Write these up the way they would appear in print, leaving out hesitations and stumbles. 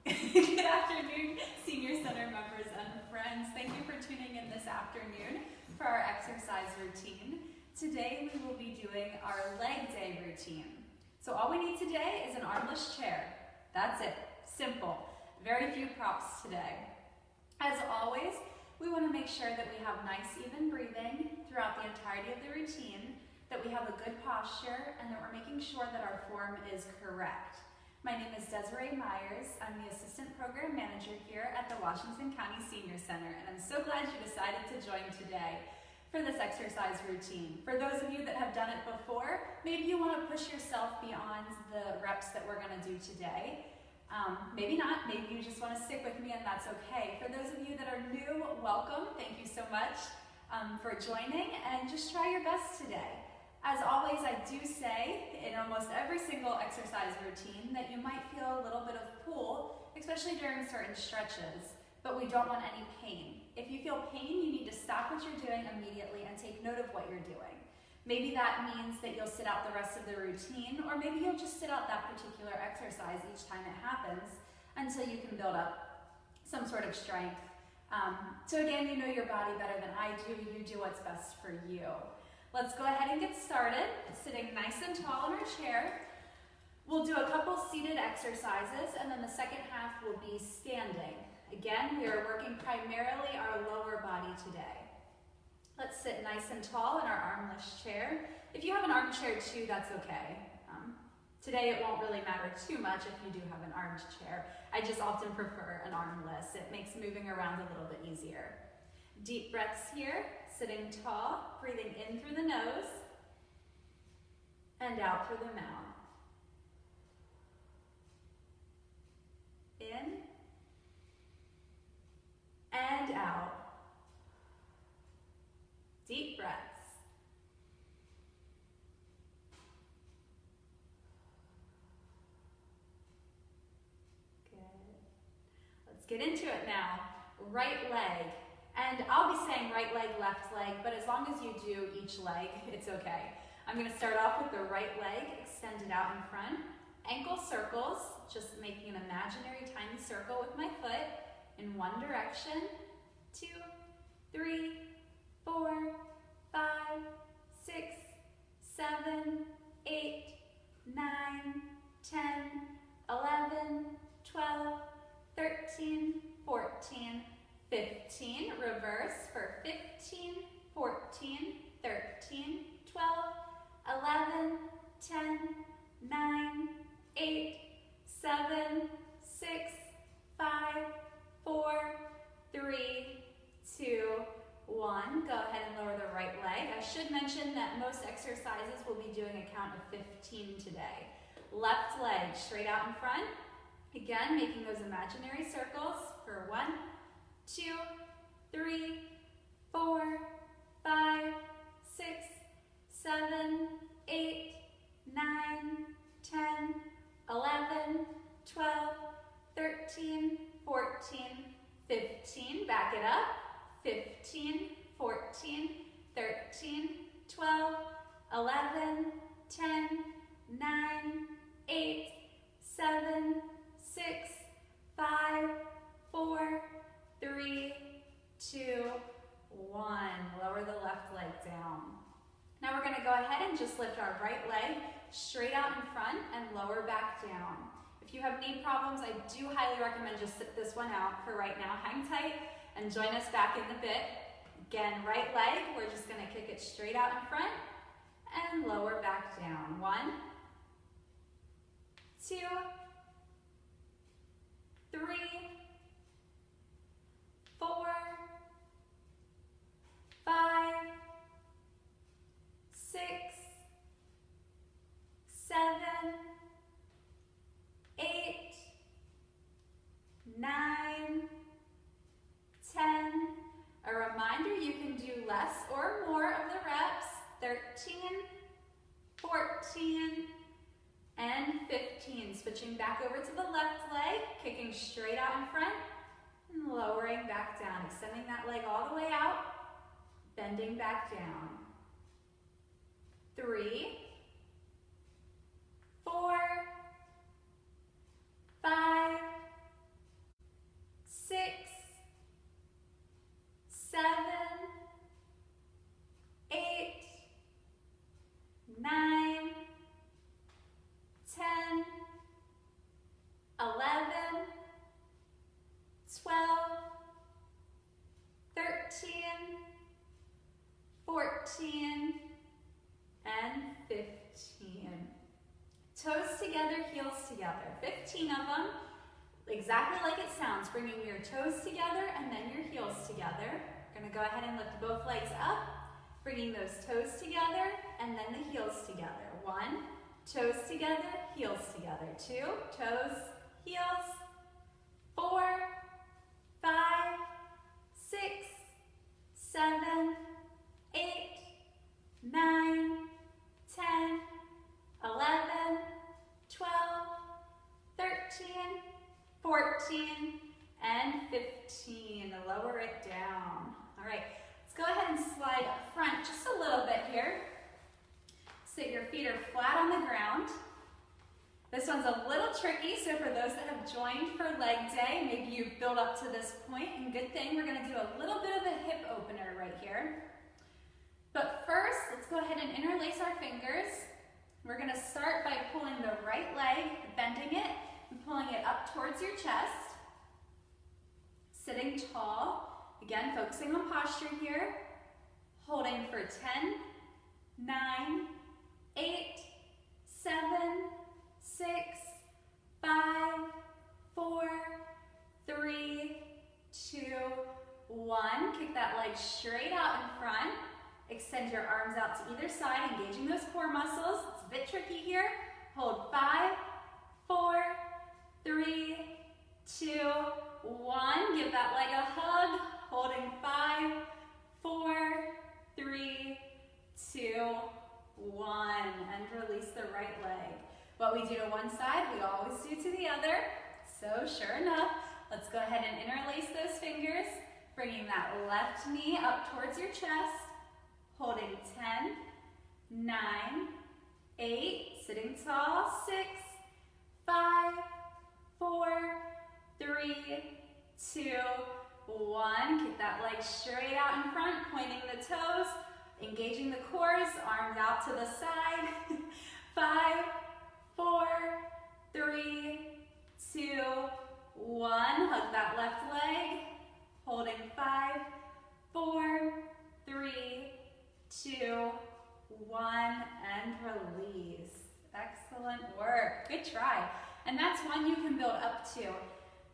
Good afternoon, Senior Center members and friends. Thank you for tuning in this afternoon for our exercise routine. Today we will be doing our leg day routine. So all we need today is an armless chair. That's it. Simple. Very few props today. As always, we want to make sure that we have nice, even breathing throughout the entirety of the routine, that we have a good posture, and that we're making sure that our form is correct. My name is Desiree Myers. I'm the Assistant Program Manager here at the Washington County Senior Center, and I'm so glad you decided to join today for this exercise routine. For those of you that have done it before, maybe you want to push yourself beyond the reps that we're going to do today. Maybe not, maybe you just want to stick with me and that's okay. For those of you that are new, welcome. Thank you so much for joining, and just try your best today. As always, I do say in almost every single exercise routine that you might feel a little bit of pull, especially during certain stretches, but we don't want any pain. If you feel pain, you need to stop what you're doing immediately and take note of what you're doing. Maybe that means that you'll sit out the rest of the routine, or maybe you'll just sit out that particular exercise each time it happens until you can build up some sort of strength. So again, you know your body better than I do. You do what's best for you. Let's go ahead and get started. Sitting nice and tall in our chair. We'll do a couple seated exercises, and then the second half will be standing. Again, we are working primarily our lower body today. Let's sit nice and tall in our armless chair. If you have an armchair too, that's okay. Today it won't really matter too much if you do have an armchair. I just often prefer an armless. It makes moving around a little bit easier. Deep breaths here, sitting tall, breathing in through the nose and out through the mouth. In and out. Deep breaths. Good. Let's get into it now. Right leg. And I'll be saying right leg, left leg, but as long as you do each leg, it's okay. I'm going to start off with the right leg, extend it out in front. Ankle circles, just making an imaginary tiny circle with my foot in one direction. 2, 3, 4, 5, 6, 7, 8, 9, 10, 11, 12, 13, 14, 15, reverse for 15, 14, 13, 12, 11, 10, 9, 8, 7, 6, 5, 4, 3, 2, 1. Go ahead and lower the right leg. I should mention that most exercises will be doing a count of 15 today. Left leg straight out in front. Again, making those imaginary circles for 1, 2, 3, 4, 5, 6, 7, 8, 9, 10, 11, 12, 13, 14, 15. Back it up. 15, 14, 13, 12, 11, 10, 9, 8, 7, 6, 5, 4, 3, 2, 1. Lower the left leg down. Now we're going to go ahead and just lift our right leg straight out in front and lower back down. If you have knee problems, I do highly recommend just sit this one out for right now. Hang tight and join us back in a bit. Again, right leg, we're just going to kick it straight out in front and lower back down. 1, 2, 3, 4, 5, 6, 7, 8, 9, 10. A reminder, you can do less or more of the reps. 13, 14, and 15. Switching back over to the left leg, kicking straight out in front and lowering back down. Extending that leg all the way out, bending back down. 3, 4, 5, together, heels together. 15 of them, exactly like it sounds, bringing your toes together and then your heels together. We're gonna go ahead and lift both legs up, bringing those toes together and then the heels together. 1, toes together, heels together. 2, toes, heels. 4, 5, 6, 7, 8, 9, 10, 11, 12, 13, 14, and 15. Lower it down. All right, let's go ahead and slide up front just a little bit here. So your feet are flat on the ground. This one's a little tricky, so for those that have joined for leg day, maybe you've built up to this point, and good thing, we're gonna do a little bit of a hip opener right here. But first, let's go ahead and interlace our fingers. We're gonna start by pulling the right leg, bending it, and pulling it up towards your chest. Sitting tall, again, focusing on posture here. Holding for 10, 9, 8, 7, 6, 5, 4, 3, 2, 1. Kick that leg straight out in front. Extend your arms out to either side, engaging those core muscles. It's a bit tricky here. Hold 5, 4, 3, 2, 1. Give that leg a hug. Holding 5, 4, 3, 2, 1. And release the right leg. What we do to one side, we always do to the other. So sure enough, let's go ahead and interlace those fingers, bringing that left knee up towards your chest, holding 10, 9, 8, sitting tall, 6, 5, 4, 3, 2, 1. Keep that leg straight out in front, pointing the toes, engaging the cores, arms out to the side. 5, 4, 3, 2, 1. Hug that left leg. Holding 5, 4, 3, 2, 1, and release. Excellent work. Good try. And that's one you can build up to.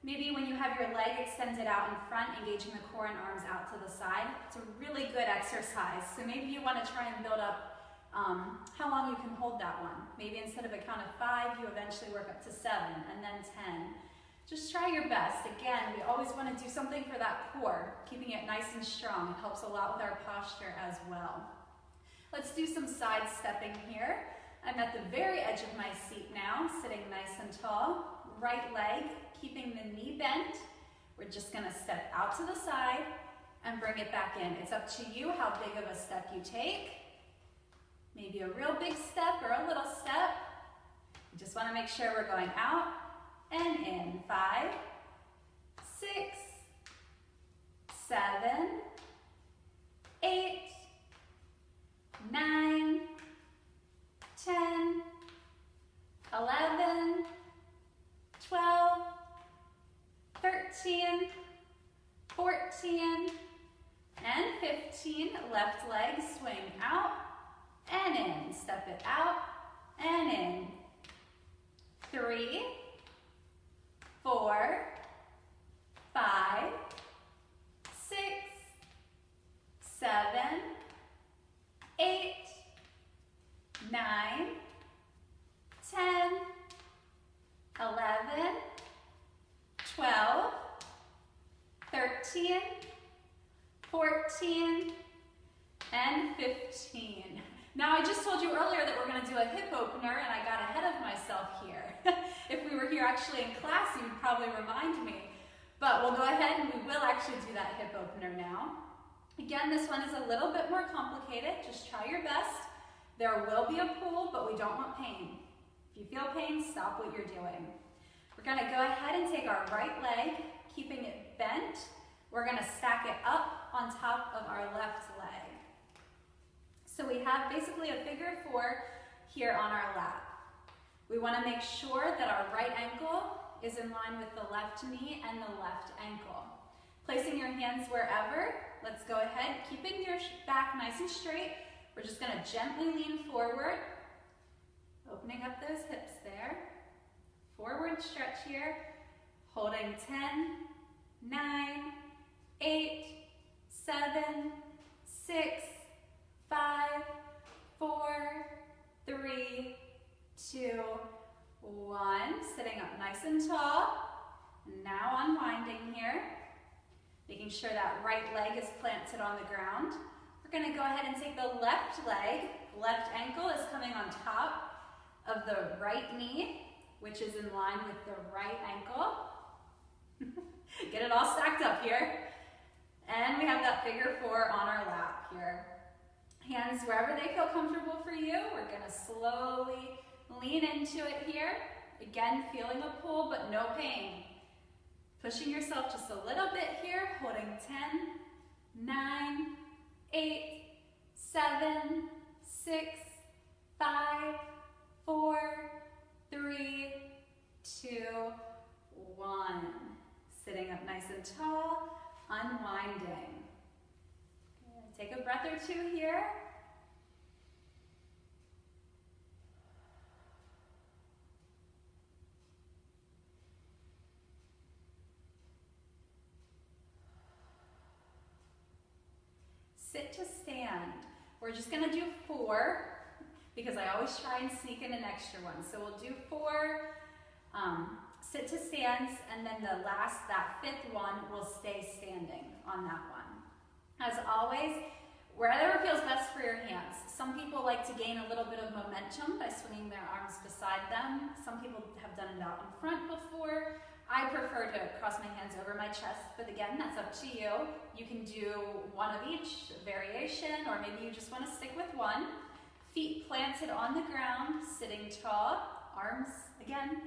Maybe when you have your leg extended out in front, engaging the core and arms out to the side. It's a really good exercise. So maybe you want to try and build up how long you can hold that one. Maybe instead of a count of 5, you eventually work up to 7 and then 10. Just try your best. Again, we always want to do something for that core, keeping it nice and strong. It helps a lot with our posture as well. Let's do some side stepping here. I'm at the very edge of my seat now, sitting nice and tall. Right leg, keeping the knee bent. We're just going to step out to the side and bring it back in. It's up to you how big of a step you take. Maybe a real big step or a little step. You just want to make sure we're going out and in. 5, 6, 7, 8, 9, 10, 11, 12, 13, 14, and 15. Left leg swing out and in. Step it out and in. 3, 4, 5, 6, 7, 8, 9, 10, 11, 12, 13, 14, and 15. Now I just told you earlier that we're going to do a hip opener and I got ahead of myself here. If we were here actually in class, you would probably remind me. But we'll go ahead and we will actually do that hip opener now. Again, this one is a little bit more complicated. Just try your best. There will be a pull, but we don't want pain. If you feel pain, stop what you're doing. We're going to go ahead and take our right leg, keeping it bent. We're going to stack it up on top of our left leg. So we have basically a figure 4 here on our lap. We want to make sure that our right ankle is in line with the left knee and the left ankle. Placing your hands wherever, let's go ahead, keeping your back nice and straight. We're just going to gently lean forward, Opening up those hips there. Forward stretch here. Holding 10, 9, 8, 7, 6, 5, 4, 3, 2, 1. Sitting up nice and tall. Now unwinding here. Making sure that right leg is planted on the ground. We're going to go ahead and take the left leg. Left ankle is coming on top of the right knee, which is in line with the right ankle. Get it all stacked up here. And we have that figure 4 on our lap here. Hands wherever they feel comfortable for you. We're going to slowly lean into it here. Again, feeling a pull, but no pain. Pushing yourself just a little bit here, holding 10, 9, 8, 7, 6, 5, 4, 3, 2, 1. Sitting up nice and tall, unwinding. Take a breath or two here. Sit to stand. We're just going to do 4 because I always try and sneak in an extra one. So we'll do 4 sit to stands, and then the last, that 5th one, will stay standing on that one. As always, wherever feels best for your hands. Some people like to gain a little bit of momentum by swinging their arms beside them. Some people have done it out in front before. I prefer to cross my hands over my chest, but again, that's up to you. You can do one of each variation, or maybe you just want to stick with one. Feet planted on the ground, sitting tall, arms, again,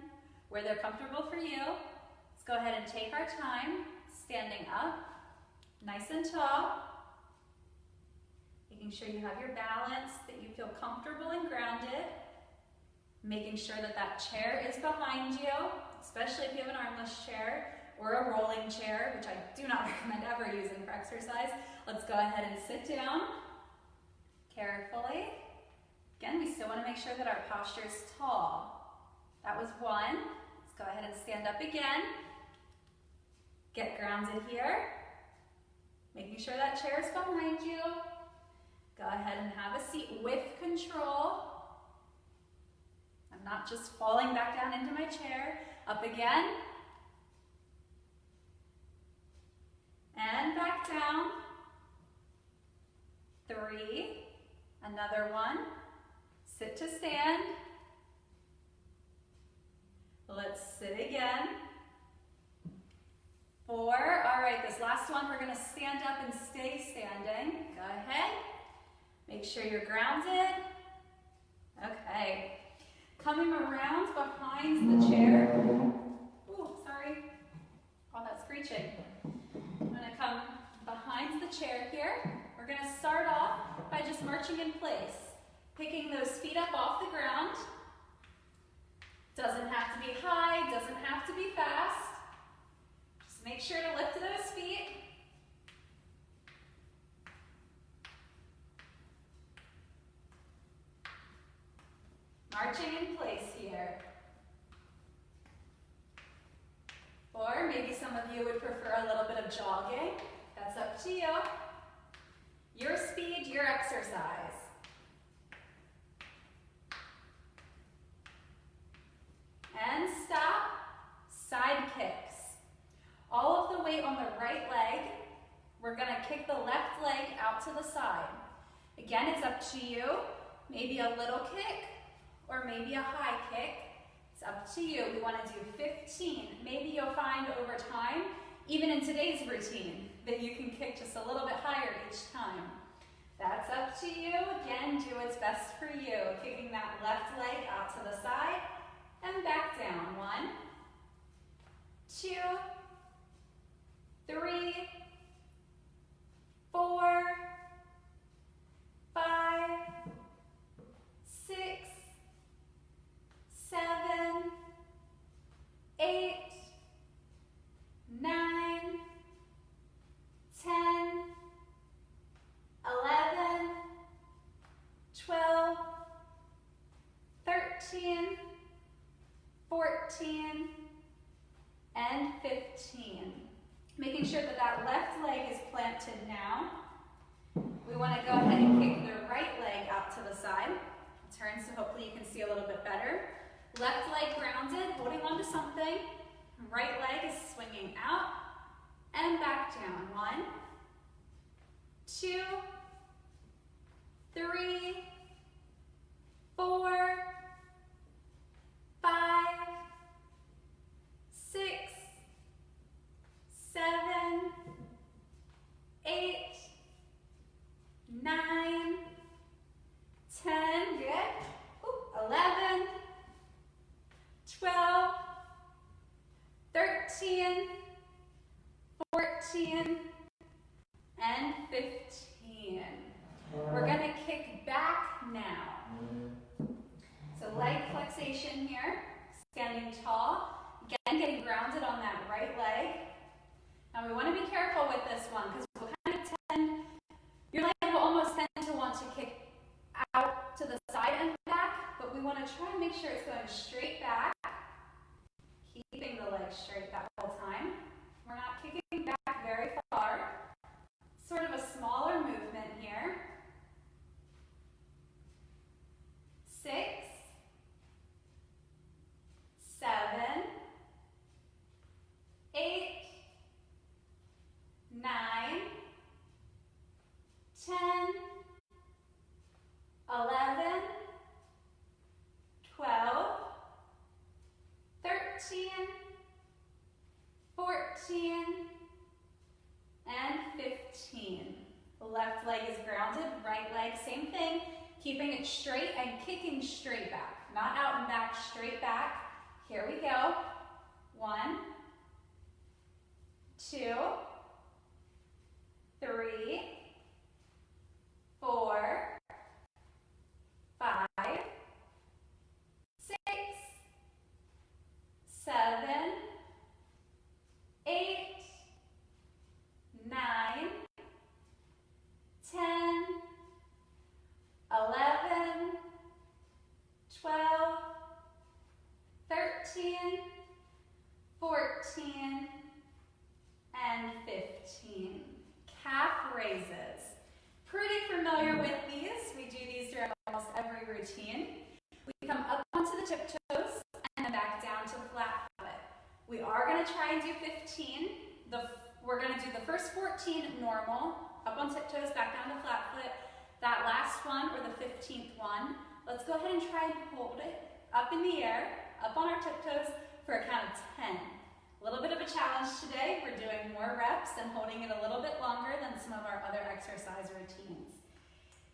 where they're comfortable for you. Let's go ahead and take our time, standing up, nice and tall. Making sure you have your balance, that you feel comfortable and grounded. Making sure that that chair is behind you, especially if you have an armless chair or a rolling chair, which I do not recommend ever using for exercise. Let's go ahead and sit down carefully. Again, we still want to make sure that our posture is tall. That was 1. Let's go ahead and stand up again. Get grounded here. Making sure that chair is behind you. Go ahead and have a seat with control. I'm not just falling back down into my chair. Up again. And back down. 3. Another 1. Sit to stand. Let's sit again. 4. All right, this last one, we're going to stand up and stay standing. Go ahead. Make sure you're grounded. Okay. Coming around behind the chair. Ooh, sorry. All that screeching. I'm going to come behind the chair here. We're going to start off by just marching in place. Picking those feet up off the ground. Doesn't have to be high, doesn't have to be fast. Just make sure to lift those feet. Marching in place here. Or maybe some of you would prefer a little bit of jogging. That's up to you. Your speed, your exercise. And stop. Side kicks. All of the weight on the right leg. We're going to kick the left leg out to the side. Again, it's up to you. Maybe a little kick or maybe a high kick. It's up to you. We want to do 15. Maybe you'll find over time, even in today's routine, that you can kick just a little bit higher each time. That's up to you. Again, do what's best for you. Kicking that left leg out to the side and back down. 1, 2, 3, 4, 5, 6, 7, 8, 9, 10, 11, 12, 13, 14, and 15. Making sure that that left leg is planted now. We want to go ahead and kick the right leg out to the side. Turn so hopefully you can see a little bit better. Left leg grounded, holding on to something. Right leg is swinging out and back down. 1, 2, 3, 4, 5, 6, 7, 8, 9, 10, good. 11, 12, 13, 14, and 15. We're going to kick back now. So leg flexation here, standing tall. Again, getting grounded on that right leg. Now we want to be careful with this one because we'll kind of your leg will almost tend to want to kick out to the side and back, but we want to try and make sure it's going straight back, keeping the leg straight that whole time. We're not kicking back very far. Sort of a smaller movement here. 6, 7, 8, 9, 10, 11, 12, 13, 14, and 15. The left leg is grounded, right leg, same thing, keeping it straight and kicking straight back. Not out and back, straight back. Here we go. 1, 2, 3, 4, 5, 6, 7, 8, 9, 10, 11, 12, 13, 14, and 15. Calf raises. Pretty familiar with these. We do these during almost every routine. We come up onto the tiptoes and then back down to flat foot. We are going to try and do 15. We're going to do the first 14 normal, up on tiptoes, back down to flat foot. That last one, or the 15th one, let's go ahead and try and hold it up in the air, up on our tiptoes for a count of 10. A little bit of a challenge today. We're doing more reps and holding it a little bit longer than some of our other exercise routines.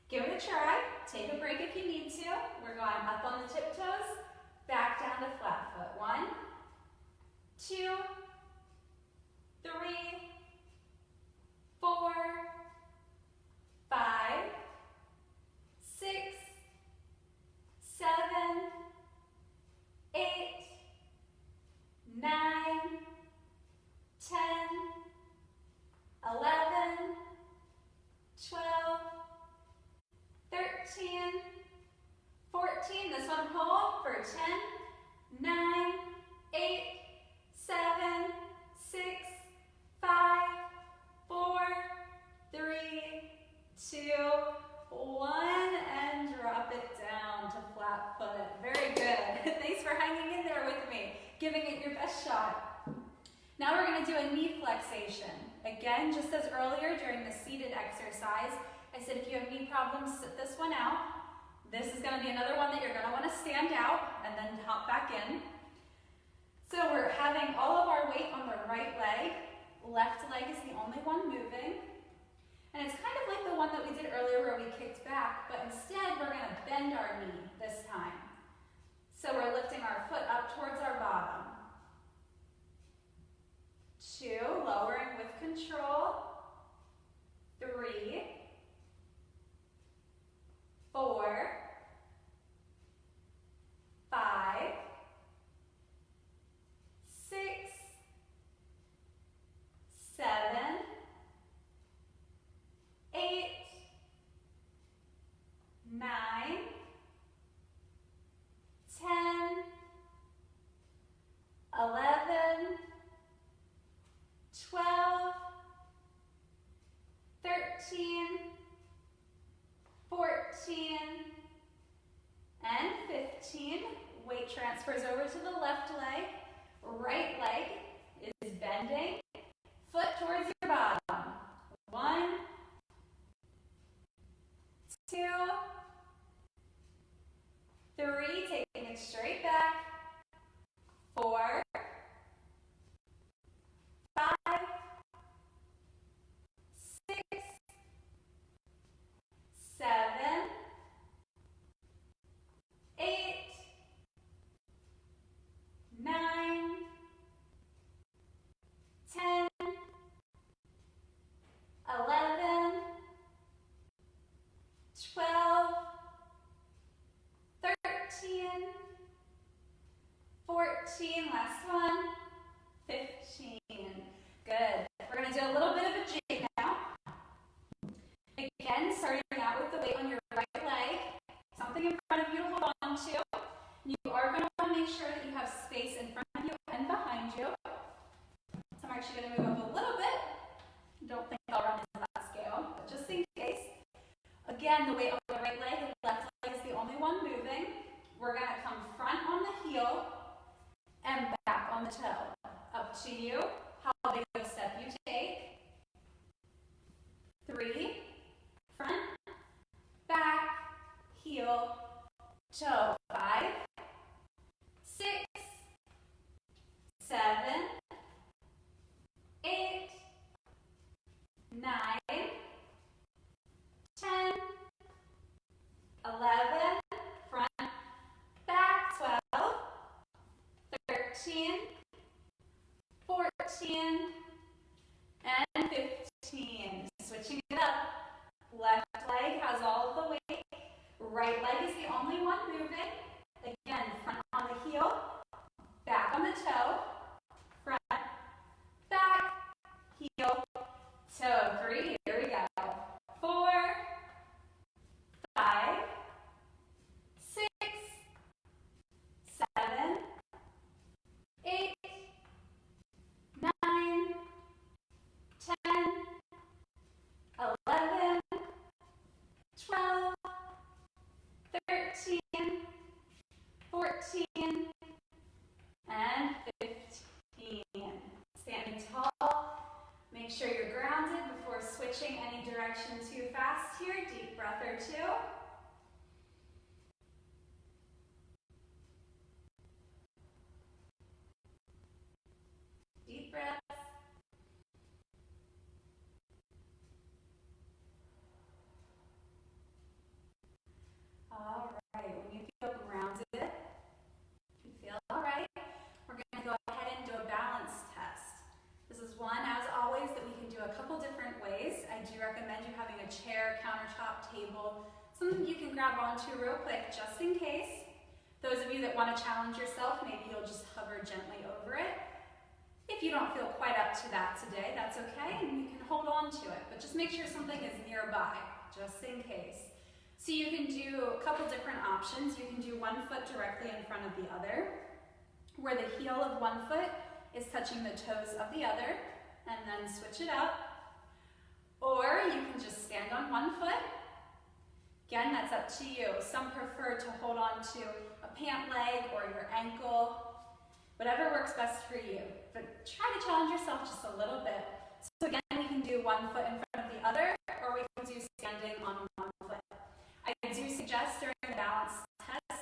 Give it a try. Take a break if you need to. We're going up on the tiptoes, back down to flat foot. 1, 2, 3, 4, 5, 6, 7, 8, 9, 10, 11, 12, 13, 14. This one hold for 10, 9, 8, 7, 6, 5, 4, 3, 2, 1, and drop it down to flat foot. Very good. Thanks for hanging in there with me, giving it your best shot. Now we're going to do a knee flexation. Again, just as earlier during the seated exercise, I said if you have knee problems, sit this one out. This is going to be another one that you're going to want to stand out and then hop back in. So we're having all of our weight on the right leg. Left leg is the only one moving. And it's kind of like the one that we did earlier where we kicked back, but instead we're going to bend our knee this time. So we're lifting our foot up towards our bottom. 2, lowering with control. 3, 4, 5, 6, 7, actually going to move up a little bit. Don't think I'll run into that scale, but just in case. Again, the weight on the right leg, the left leg is the only one moving. We're going to come front on the heel and back on the toe. Up to you, how big of a step you take. 3, front, back, heel, toe. 5, 6, 7, 8, 9, 10, 11, front, back, 12, 13, 14, and 15. Switching it up. Left leg has all of the weight. Right leg is the only one moving. Again, front on the heel, back on the toe, front, back, heel, toe. 3, here we go. 4, 5, 6, 7, 8, 9, 10, 11, 12, 13, 14, and 15. Standing tall. Make sure you're grounded before switching any direction too fast here. Deep breath or 2. Deep breath. All right, when you feel grounded, you feel all right, we're going to go ahead and do a balance test. This is one, as always, that we can do a couple different ways. I do recommend you having a chair, countertop, table, something you can grab onto real quick just in case. Those of you that want to challenge yourself, maybe you'll just hover gently over it. If you don't feel quite up to that today, that's okay, and you can hold on to it, but just make sure something is nearby, just in case. So you can do a couple different options. You can do one foot directly in front of the other, where the heel of one foot is touching the toes of the other, and then switch it up. Or you can just stand on one foot. Again, that's up to you. Some prefer to hold on to a pant leg or your ankle, whatever works best for you. But try to challenge yourself just a little bit. So again, we can do one foot in front of the other, or we can do standing on one foot. I do suggest during the balance test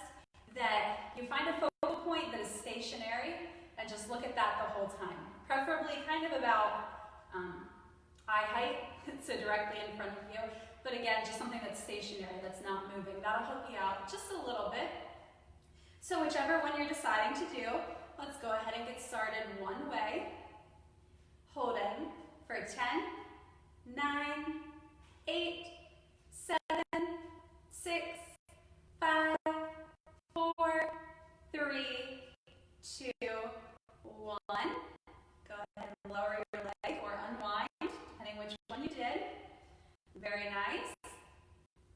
that you find a focal point that is stationary and just look at that the whole time. Preferably kind of about eye height, so directly in front of you. But again, just something that's stationary, that's not moving. That'll help you out just a little bit. So whichever one you're deciding to do, let's go ahead and get started one way. Holding for 10, 9, 8, 7, 6, 5, 4, 3, 2, 1. Go ahead and lower your leg or unwind, depending which one you did. Very nice.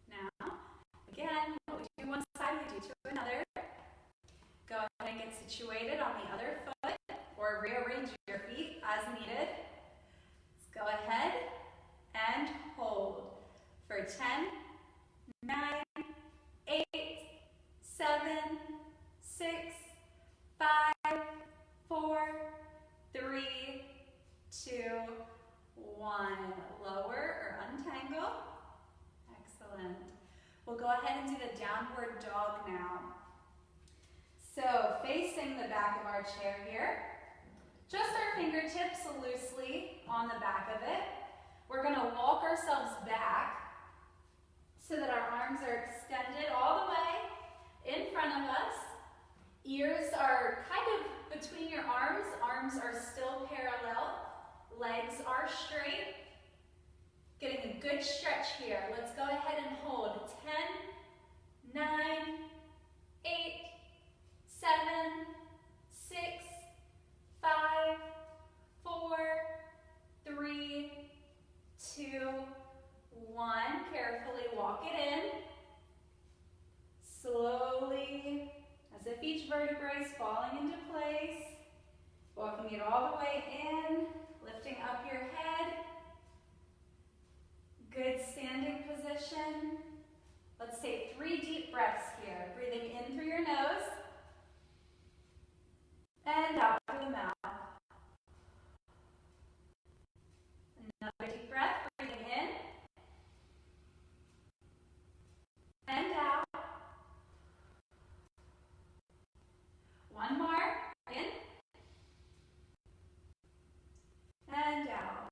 Now, again, what we do one side, we do to another. Go ahead and get situated on the other foot, or rearrange your feet as needed. Let's go ahead and hold for 10, 9, 8, 7, 6, 5, 4, 3, 2, 1. Lower or untangle. Excellent. We'll go ahead and do the downward dog now. So facing the back of our chair here, just our fingertips loosely on the back of it. We're going to walk ourselves back so that our arms are extended all the way in front of us. Ears are kind of between your arms. Arms are still parallel. Legs are straight. Getting a good stretch here. Let's go ahead and hold 10, 9, 8, 7, 6, 5, 4, 3, 2, 1. Carefully walk it in. Slowly, as if each vertebrae is falling into place. Walking it all the way in. lifting up your head. Good standing position. Let's take 3 deep breaths here. Breathing in through your nose and out through the mouth. Another deep breath, breathing in and out. One more, in and out.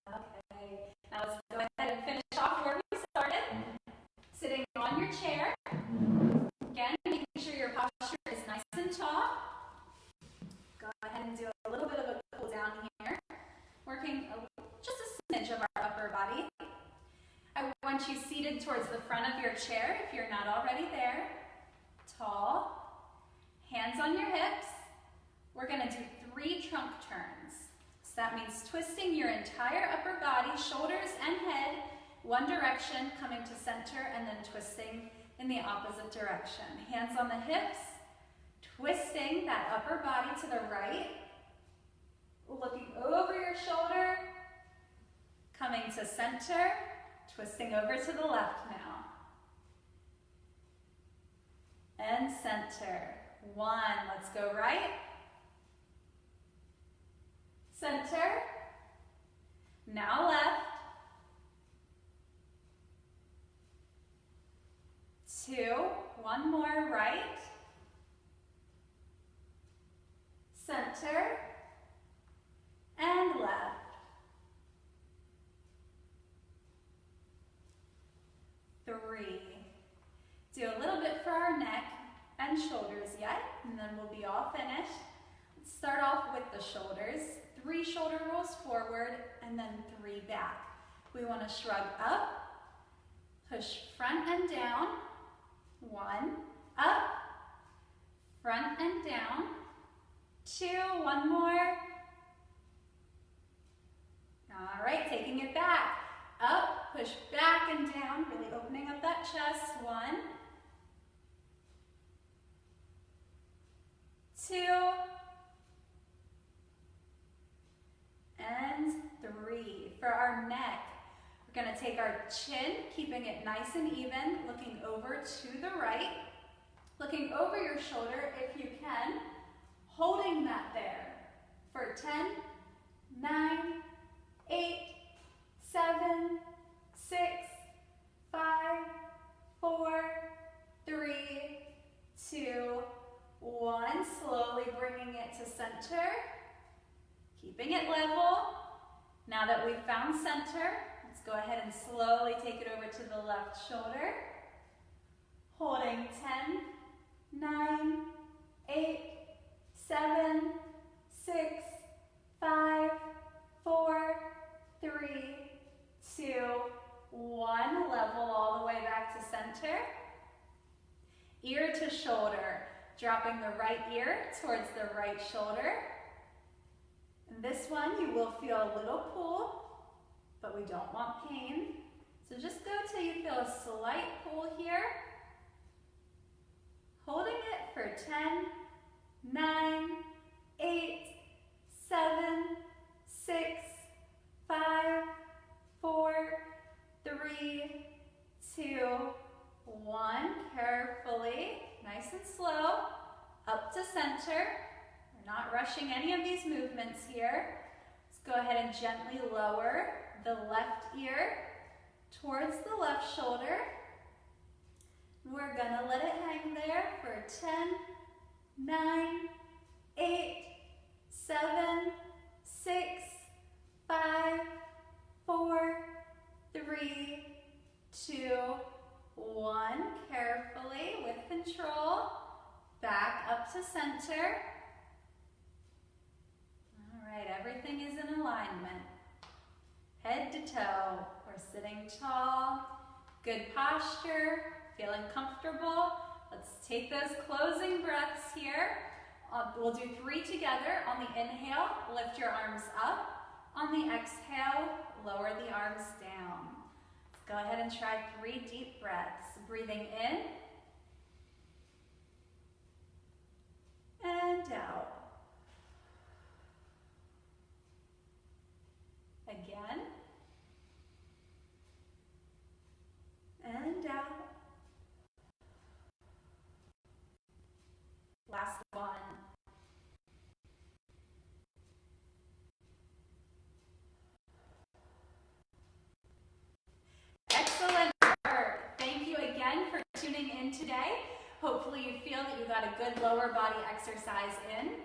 Okay, now let's go ahead and finish off where we started. Sitting on your chair. Again, making sure your posture is nice and tall. Go ahead and do a little bit of a cool down here. Working just a smidge of our upper body. I want you seated towards the front of your chair if you're not already there. Tall. Hands on your hips. We're going to do 3 trunk turns. So that means twisting your entire upper body, shoulders and head, one direction, coming to center, and then twisting in the opposite direction. Hands on the hips, twisting that upper body to the right, looking over your shoulder, coming to center, twisting over to the left now. And center. 1, let's go right. Center. Now left. 2, one more right. Center. And left. 3. Do a little bit for our neck and shoulders yet, and then we'll be all finished. Let's start off with the shoulders. 3 shoulder rolls forward, and then 3 back. We want to shrug up, push front and down. 1, up, front and down. 2, one more. All right, taking it back. Up, push back and down, really opening up that chest. 1, 2, and 3. For our neck, we're going to take our chin, keeping it nice and even, looking over to the right, looking over your shoulder if you can, holding that there for 10, 9, 8, 7, 6, 5, 4, 3, 2, 1. Slowly bringing it to center, keeping it level. Now that we've found center, let's go ahead and slowly take it over to the left shoulder. Holding 10, 9, 8, 7, 6, 5, 4, 3, 2, 1. Level all the way back to center. Ear to shoulder, dropping the right ear towards the right shoulder. And this one you will feel a little pull, but we don't want pain. So just go till you feel a slight pull here. Holding it for 10, 9, 8, 7, 6, 5, 4, 3, 2, 1. Carefully, nice and slow, up to center. We're not rushing any of these movements here. Let's go ahead and gently lower the left ear towards the left shoulder. We're gonna let it hang there for 10, 9, 8, 7, 6, 5, 4, 3, 2, 1. Carefully, with control, back up to center. All right, everything is in alignment. Head to toe, we're sitting tall, good posture, feeling comfortable. Let's take those closing breaths here. We'll do 3 together. On the inhale, lift your arms up. On the exhale, lower the arms down. Let's go ahead and try 3 deep breaths. Breathing in and out. Hopefully you feel that you got a good lower body exercise in.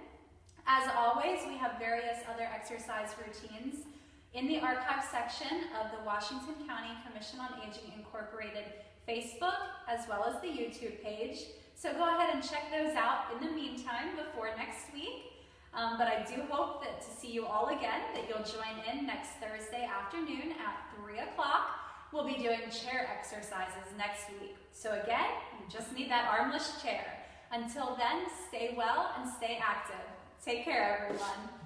As always, we have various other exercise routines in the archive section of the Washington County Commission on Aging Incorporated Facebook, as well as the YouTube page. So go ahead and check those out in the meantime before next week. But I do hope that to see you all again, that you'll join in next Thursday afternoon at 3 o'clock. We'll be doing chair exercises next week. So again, you just need that armless chair. Until then, stay well and stay active. Take care, everyone.